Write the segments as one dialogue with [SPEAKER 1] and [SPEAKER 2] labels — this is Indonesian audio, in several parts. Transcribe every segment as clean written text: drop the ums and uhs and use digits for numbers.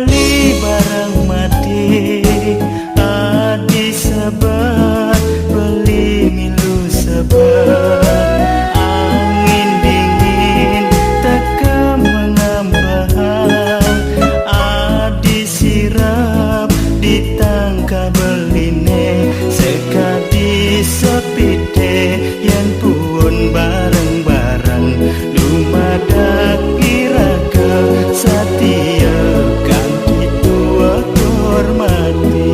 [SPEAKER 1] beli barang mati, adi sebat beli milu sebat. Angin dingin teka mengambang, adi sirap ditangka beline, sekadi sepite yang pun bareng-bareng lumadak iraga satia kan ditua hormati.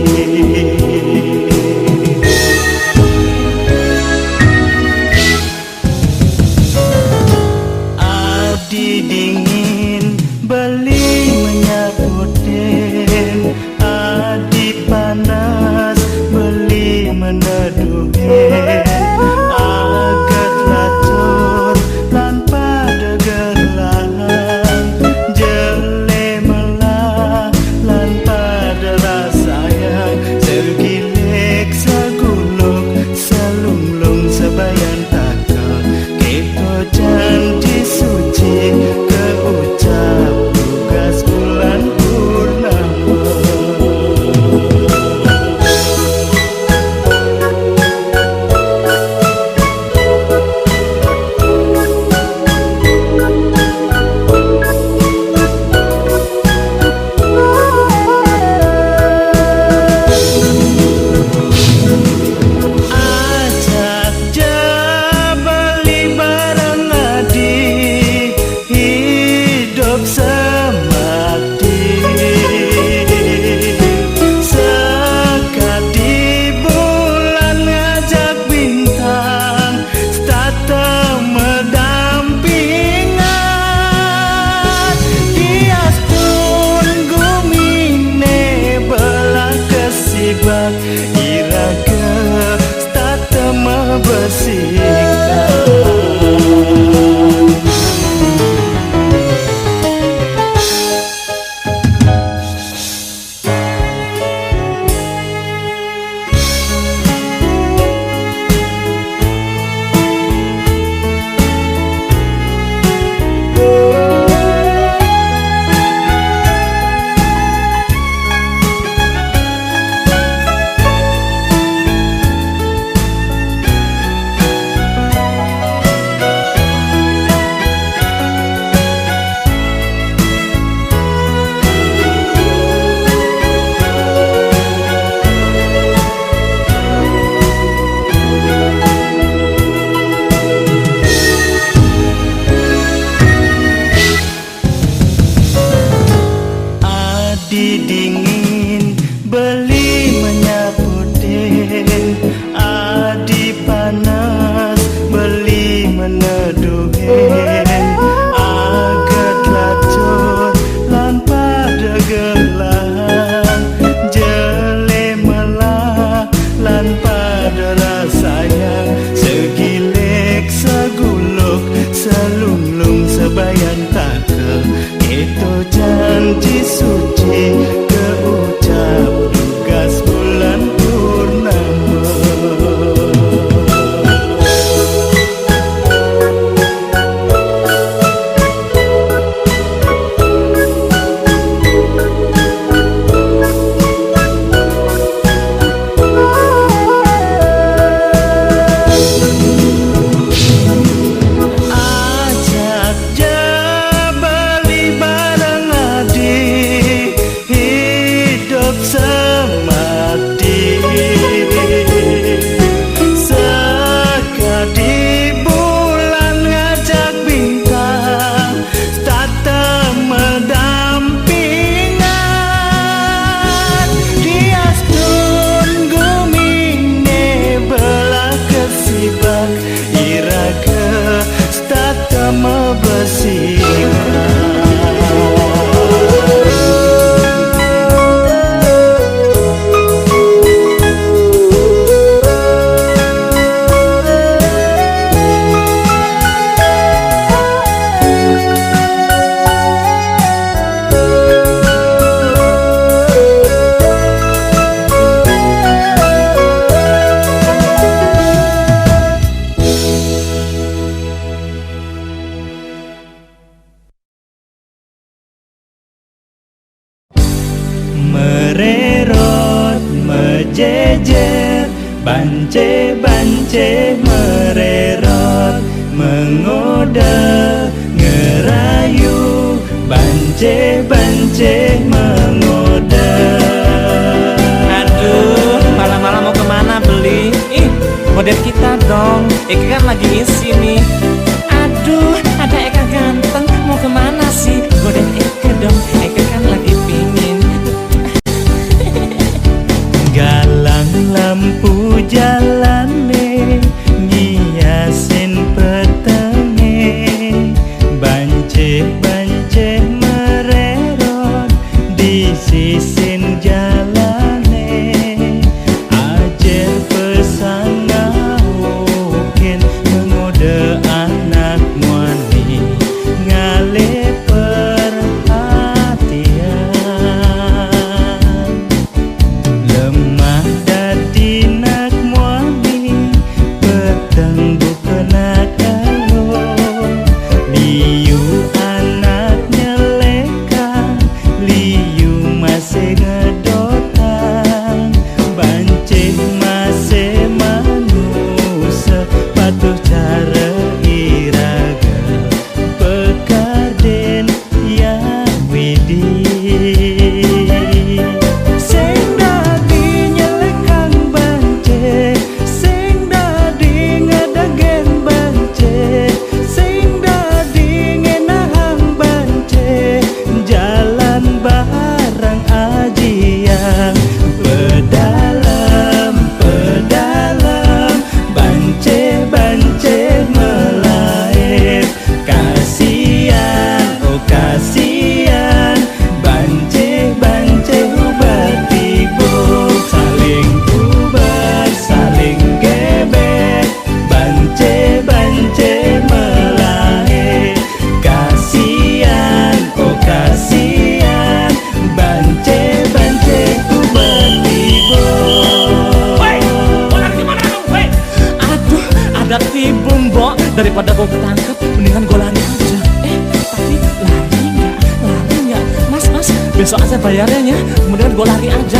[SPEAKER 1] Adi dingin beli menyaputin, adi panas beli meneduhin. Agat lacur lan pada gerlahan, jele melah lan pada rasayang, segilek seguluk selunglung sebayan taka, keto janji suci keucap tugas bulan purnama. Ajak jabali barang adi, hidup semakdi. Sekadi bulan ngajak bintang, stata mendampingan. Kias pun gumine belah kesibat, iraga stata membesikan. Adi dingin beli menyaputin, adi panas beli meneduhin. Agat lacur lan pada gerlahan, jele melah lan pada rasayang, segilek seguluk selunglung sebayan taka, itu janji suci keucap tugas bulan purnama. jejer, bance-bance mererot, mengode ngerayu, bance-bance mengode.
[SPEAKER 2] Aduh, malam-malam mau kemana beli? Ih, godet kita dong, Eka kan lagi isi nih. Aduh, ada Eka ganteng, mau kemana sih? Godet Eka dong, Eka kan lagi pingin.
[SPEAKER 1] Galang lampu jalane, ngiasin petenge, bance-bance mererot di sisin jalane, ajer pesan ngaukin mengode anak muani, ngale perhatian. Lemah dadi nak muani, peteng bukenak alo, liu anak nyeleka, liu masih ngedotang, bance masih manusia, patuh cara iraga, pekarden yang widih. Sing dadi nyelekang bance, sing dadi ngedagen bance, sing dadi ngenahang bance, jalan barang ajiang, pedalam bance-bance melair, kasihan oh kasihan, bance-bance bertibuk, saling ubar saling gebek, bance-bance melair, kasihan oh kasihan, bance-bance bertibuk.
[SPEAKER 2] Woi, orang gimana dong, woi? Aduh, ada timbun, Mbok. Daripada gue ketangkep, mendingan gue lari aja. Tapi lari nggak? Mas, besok aja bayarnya ya. Kemudian gue lari aja.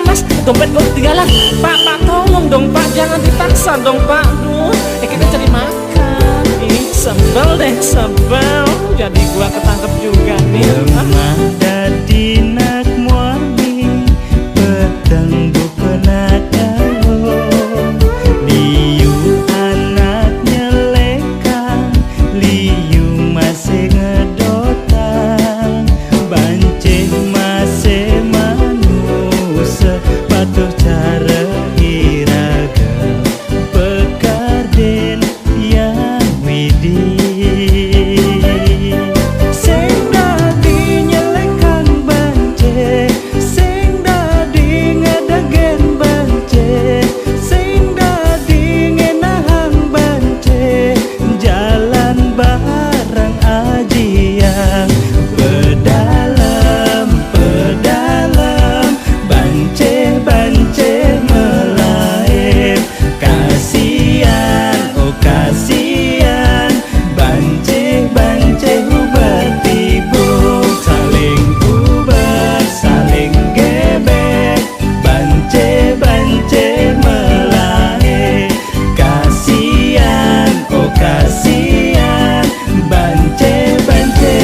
[SPEAKER 2] Mas, dompet gue ketinggalan. Pak, tolong dong, Pak. Jangan dipaksa dong, Pak. Aduh, kita cari makan. Sebel deh, sebel. Jadi gue ketangkep juga nih.
[SPEAKER 1] Lemah dadi nak muani, peteng bukenak alo, liu anak nyeleka, liu masih ngedotang, bance masih manusia, patuh cara iraga, pekarden yang widih. Sing dadi nyelekang bance, sing dadi ngedagen bance, sing dadi ngenahang bance, jalan barang ajiang, pedalam bance-bance melair, kasihan oh kasihan, bance-bance bertibuk, saling ubar saling gebek, bance-bance melair, kasihan oh kasihan, bance-bance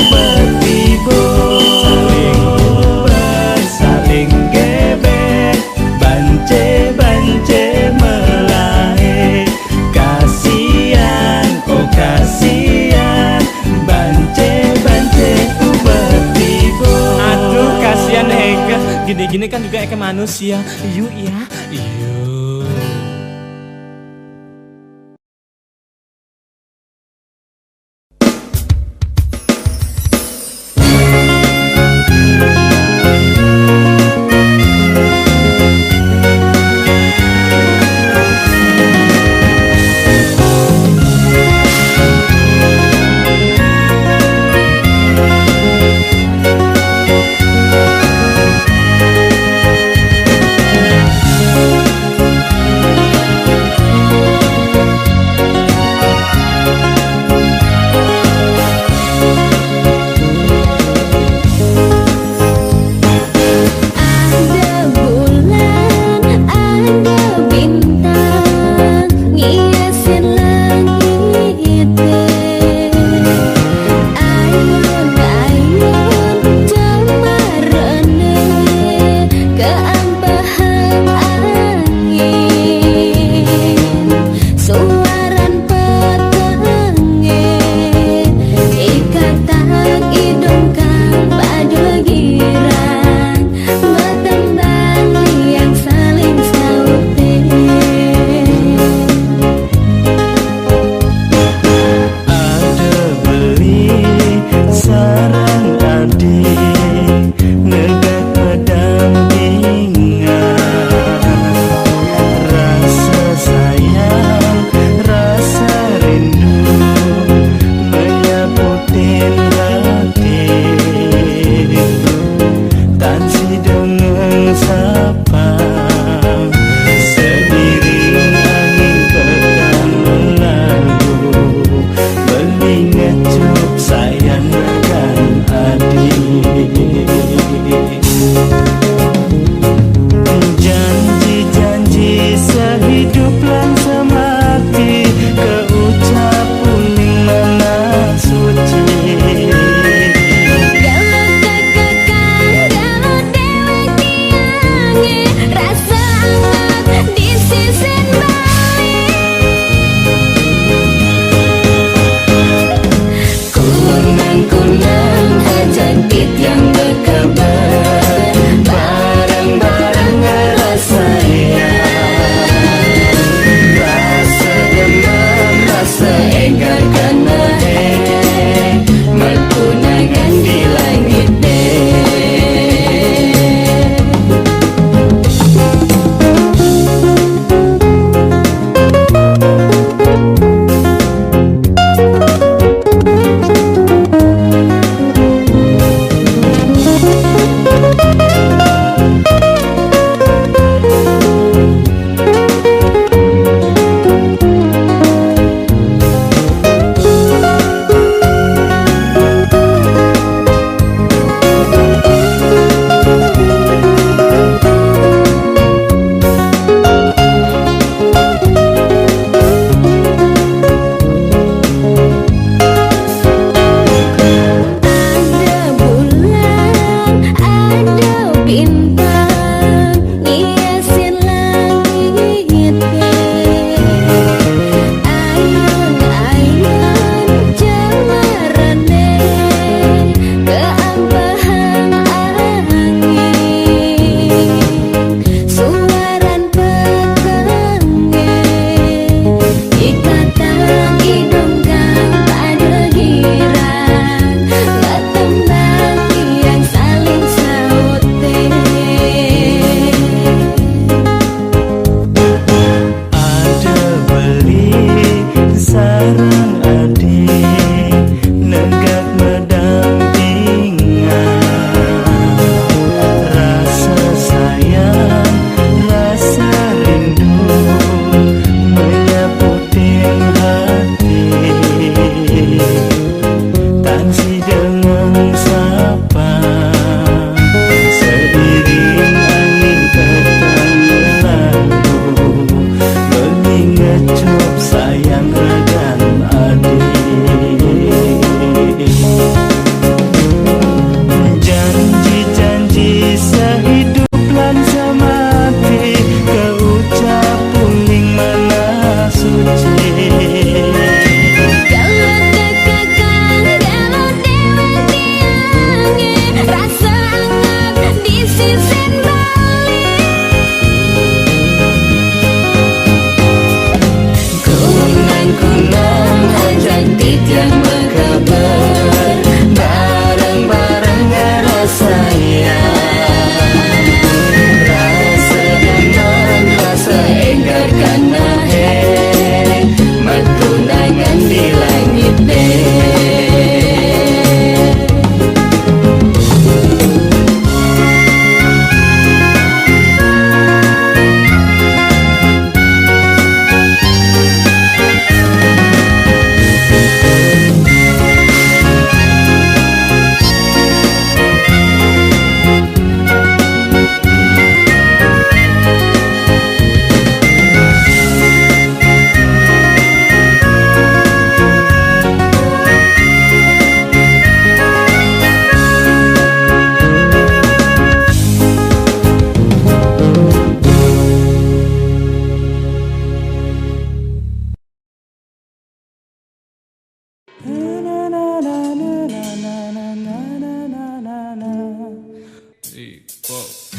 [SPEAKER 1] bertibuk, saling ubar saling gebek, bance-bance melair, kasihan oh kasihan, bance-bance bertibuk.
[SPEAKER 2] Aduh, kasihan Eka. Gini-gini kan juga Eka manusia. Yuk ya, yuk.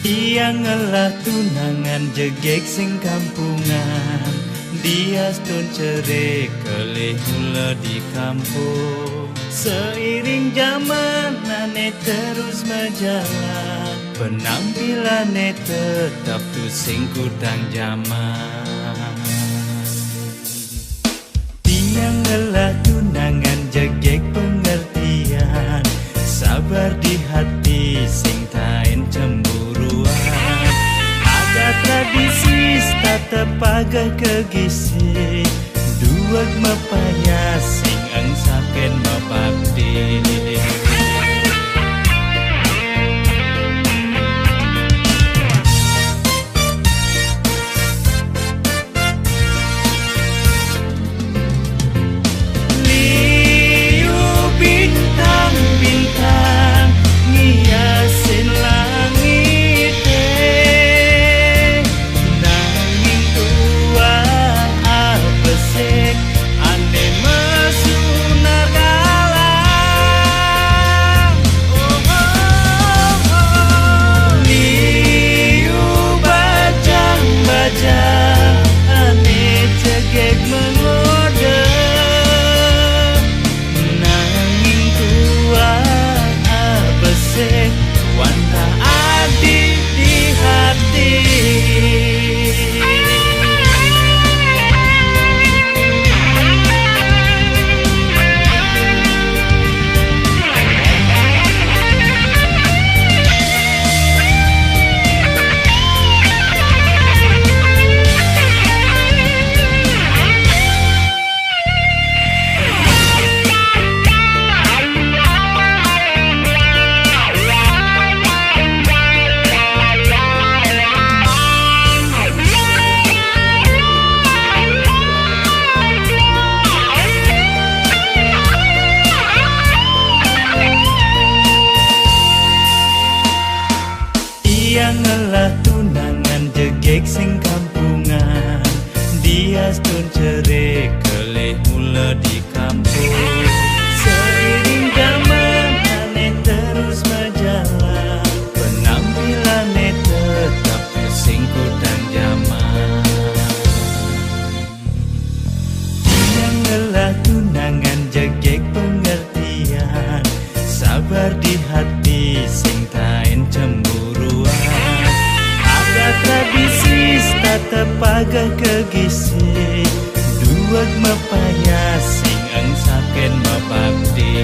[SPEAKER 1] Ia ngelah tunangan jegek sing kampungan, dia stun cerai kelih mula di kampung. Seiring zaman nane terus berjalan, penampilannya tetap tu sing kudang zaman. Dia ngelah tunangan jegek pengertian, sabar di hati sing tain cemburuan. Ada tradisi tetap agak kegisi, duag mapaya sing angsaken mabakti. Ia ngelah tunangan jegek sing kampungan, dia stun cerai kelih mula di kampung. Seiring zaman aneh terus berjalan, penampilannya tetap sing kudang zaman. Ia ngelah tunangan jegek pengertian, sabar di hati sing tain cemburuan. Ada tradisi tetap agak kegisi, duag mapaya sing angsaken mabakti.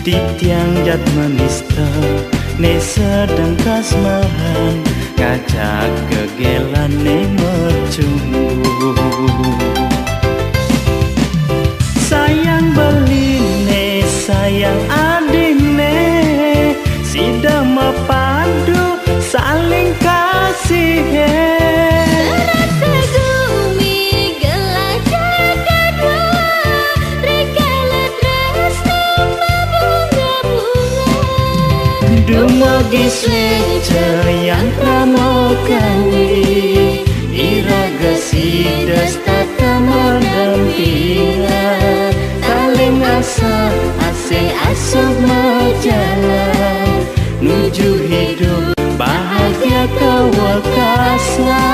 [SPEAKER 1] Di tiang jat menista ne sedang kasmaran ngajak kegelan ne mercumbu. Sayang beline sayang adine sida mepadu saling kasih. Dumugi swece yang pramokawi iraga sidas tata mendampingan saling asa ase asuh majalan nuju hidup bahagia kewekasan.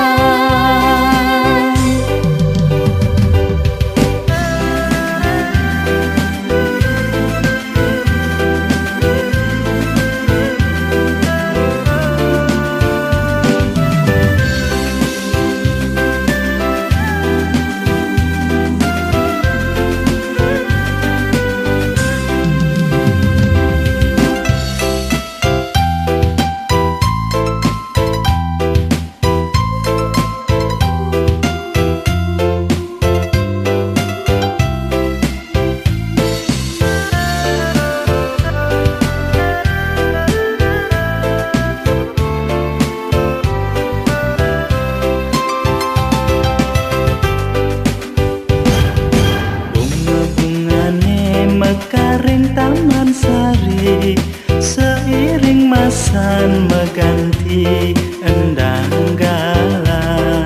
[SPEAKER 1] Mekaring taman sari seiring masan mengganti endang galang.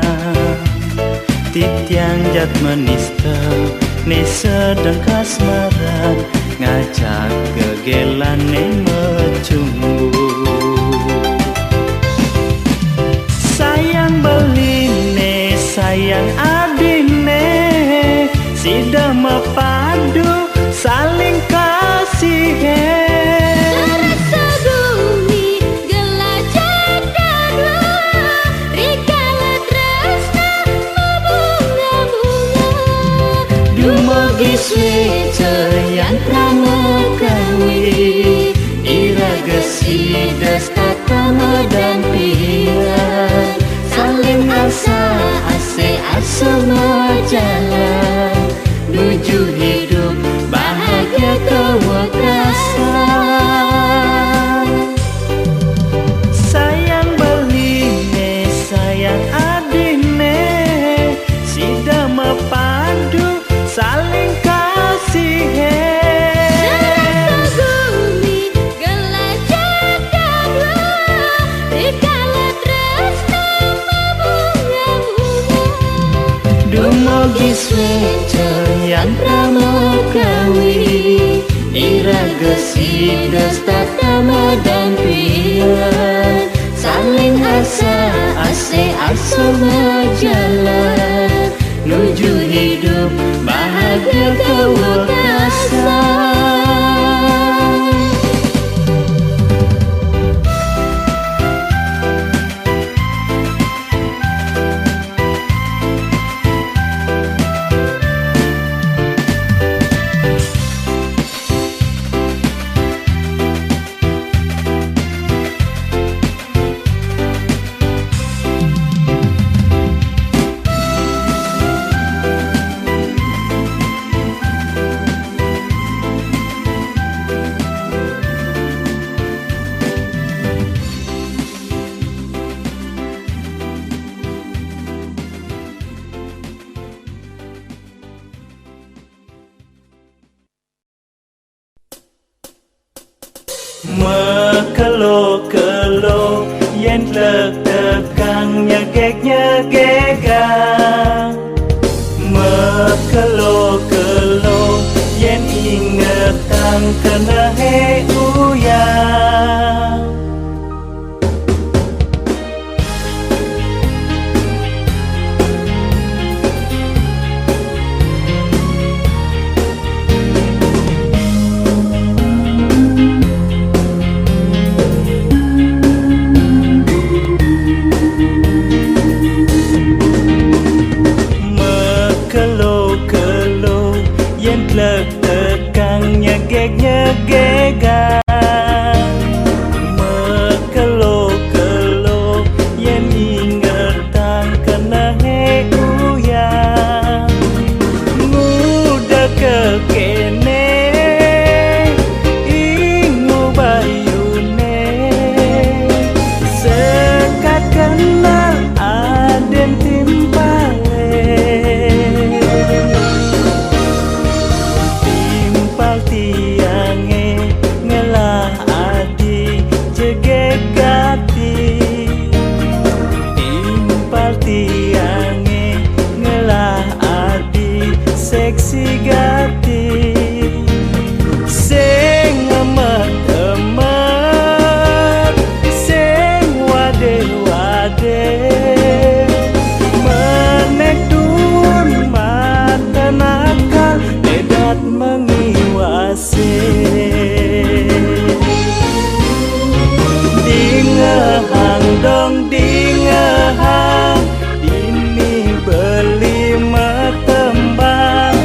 [SPEAKER 1] Titiang jat menista ne sedang kasmaran ngajak kegelan ne mercumbu. Sayang beline sayang adine sida mepadu saling kasih.
[SPEAKER 3] Rasa bumi gelajah dada rikala tresna mebunga-bunga.
[SPEAKER 1] Dumugi swece yang pramokawi iraga sidas tata mendampingan saling asa ase asuh majalan nuju hidup bahagia kewekasan. Sayang beline sayang adine sida mepadu saling kasih.
[SPEAKER 3] Rasa bumi gelajah dada rikala tresna mebunga-bunga.
[SPEAKER 1] Dumugi swece yang pramokawi iraga sidas tata mendampingan saling asa ase asuh majalan nuju hidup bahagia kewekasan. Mekelo-kelo yen tek-tekang nyegek-nyegegang. Mekelo-kelo yen ingetang kena uyang. Mekelo-kelo yen tek-tekang nyegek-nyegek. gegan mekelo-kelo yen ingetang kena uyang nguda kekene ingu bayune sekat kenal aden timpale timpal tiange ngelah adi jegegati timpal tiange ngelah adi seksi gati sing emet-emet sing wade-wade menek dun mata nakal edat mengiwase dingehang dong dingehang ini beli metembang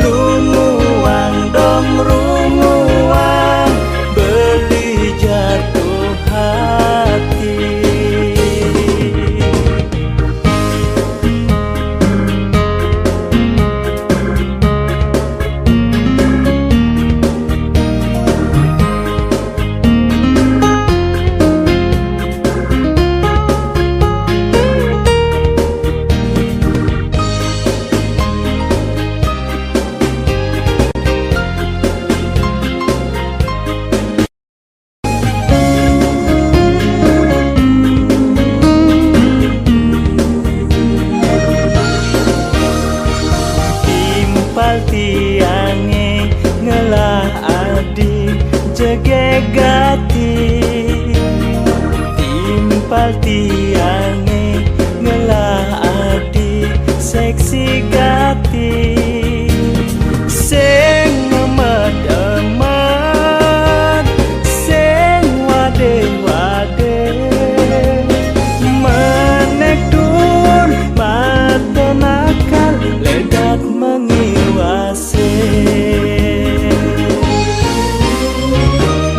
[SPEAKER 1] runguang dong runguang beli jatuh hati. Timpal tiange ngelah adi jegegati timpal tiange ngelah adi seksi gati sing emet-emet sing wade-wade menek dun mata nakal ledat mengiwase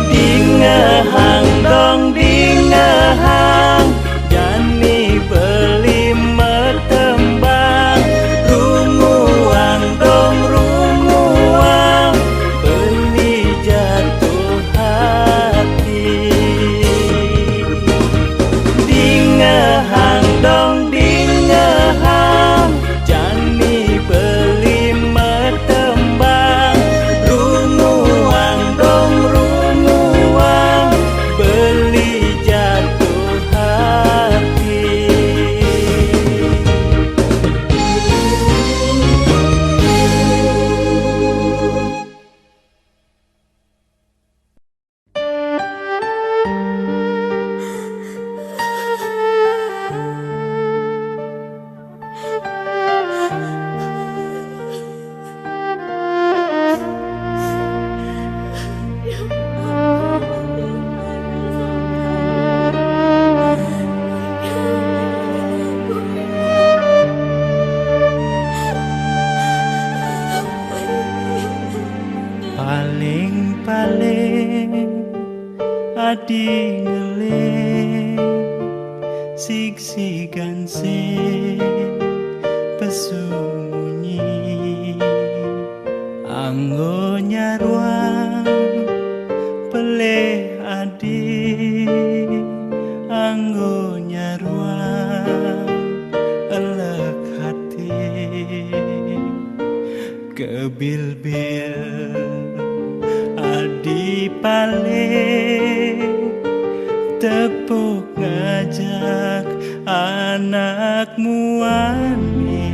[SPEAKER 1] dingehang dong dingehang jani beli metembang runguang dong runguang beli jatuh hati dingehang dong dingehang jani beli metembang runguang dong runguang beli jatuh hati. Paling-paling adi ngeling siksikan sing pesunyi anggo nyaruang peleh adi anggo nyaruang elek hati kebil-bil adi paling tepuk ngajak anakmu ani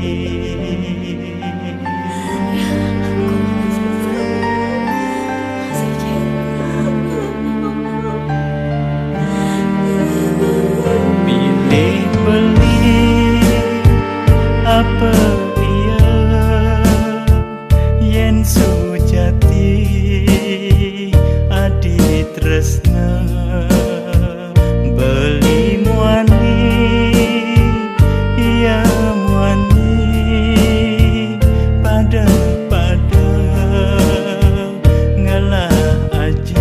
[SPEAKER 1] pilih beli apa iya yen sujati adi tresna beli muani iya muani pada ngalah aja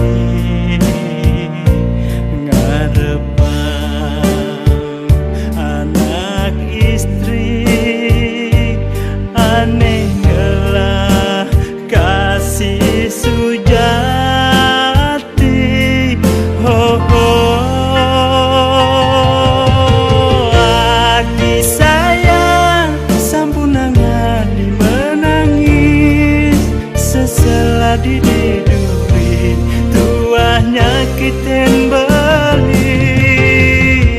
[SPEAKER 1] nyakitin beli.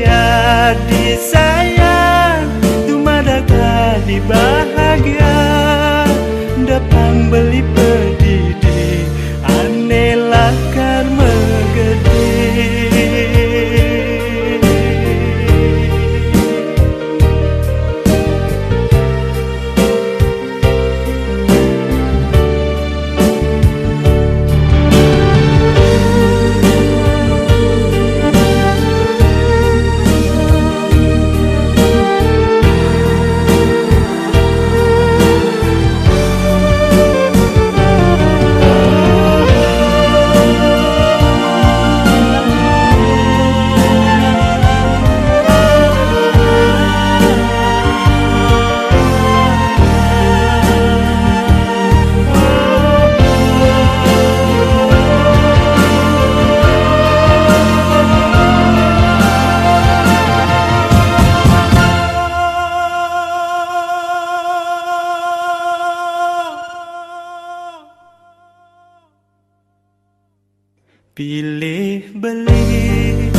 [SPEAKER 1] Adik sayang tumadak kali bahagia dapang beli pedidi aneh lakar megede. Pilih beli